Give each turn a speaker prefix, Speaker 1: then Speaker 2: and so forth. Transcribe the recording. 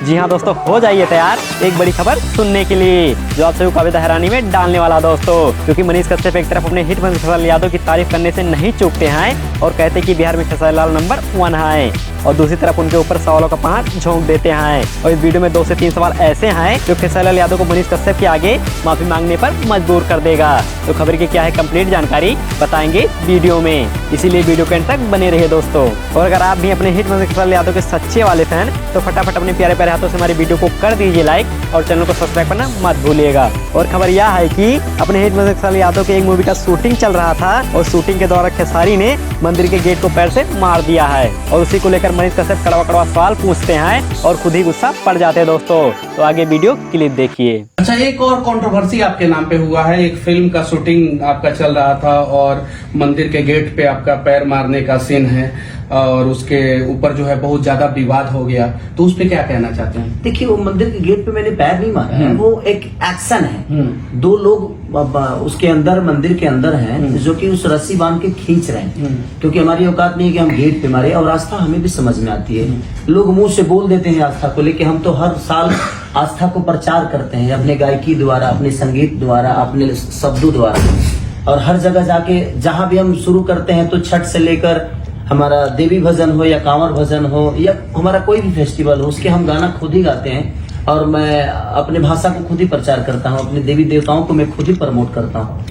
Speaker 1: जी हाँ दोस्तों, हो जाइए तैयार एक बड़ी खबर सुनने के लिए जो आप सभी को काफी हैरानी में डालने वाला दोस्तों। क्योंकि मनीष कश्यप एक तरफ अपने हिट मंत्री खेसारी लाल यादव की तारीफ करने से नहीं चूकते हैं और कहते कि बिहार में खेसारी लाल नंबर 1 है, और दूसरी तरफ उनके ऊपर सवालों का पहाड़ झोंक देते हैं। और इस वीडियो में 2 से 3 सवाल ऐसे हैं जो खेसारी लाल यादव को मनीष कश्यप के आगे माफी मांगने पर मजबूर कर देगा। तो खबर की क्या है कंप्लीट जानकारी बताएंगे वीडियो में, इसीलिए वीडियो के अंत तक बने रहिए दोस्तों। और अगर आप भी अपने हिट मंत्री खेसारी लाल यादव के सच्चे वाले फैन तो फटाफट अपने प्यारे प्यारे हाथों से हमारी वीडियो को कर दीजिए लाइक और चैनल को सब्सक्राइब करना मत भूलिएगा। और खबर यह है कि अपने हिट मंत्री खेसारी यादव के एक मूवी का शूटिंग चल रहा था और शूटिंग के दौरान खेसारी ने मंदिर के गेट को पैर से मार दिया है और उसी को लेकर मनीष कश्यप कड़वा कड़वा सवाल पूछते हैं और खुद ही गुस्सा पड़ जाते हैं दोस्तों। तो आगे वीडियो क्लिप देखिए।
Speaker 2: अच्छा, एक और कंट्रोवर्सी आपके नाम पे हुआ है। एक फिल्म का शूटिंग आपका चल रहा था और मंदिर के गेट पे आपका पैर मारने का सीन है और उसके ऊपर जो है बहुत ज्यादा विवाद हो गया, तो उस पे क्या कहना चाहते हैं?
Speaker 3: देखिए, वो मंदिर के गेट पे मैंने पैर नहीं मारा है, वो एक एक्शन है। 2 लोग उसके अंदर मंदिर के अंदर हैं जो कि उस रस्सी बांध के खींच रहे हैं, क्योंकि हमारी औकात नहीं है कि हम गेट पे मारे। और आस्था हमें भी समझ में आती है, लोग मुंह से बोल देते हैं आस्था को, लेकिन हम तो हर साल आस्था को प्रचार करते हैं अपने गायकी द्वारा, अपने संगीत द्वारा, अपने शब्दों द्वारा। और हर जगह जाके जहां भी हम शुरू करते हैं तो छठ से लेकर हमारा देवी भजन हो या कांवर भजन हो या हमारा कोई भी फेस्टिवल हो, उसके हम गाना खुद ही गाते हैं। और मैं अपने भाषा को खुद ही प्रचार करता हूँ, अपने देवी देवताओं को मैं खुद ही प्रमोट करता हूँ।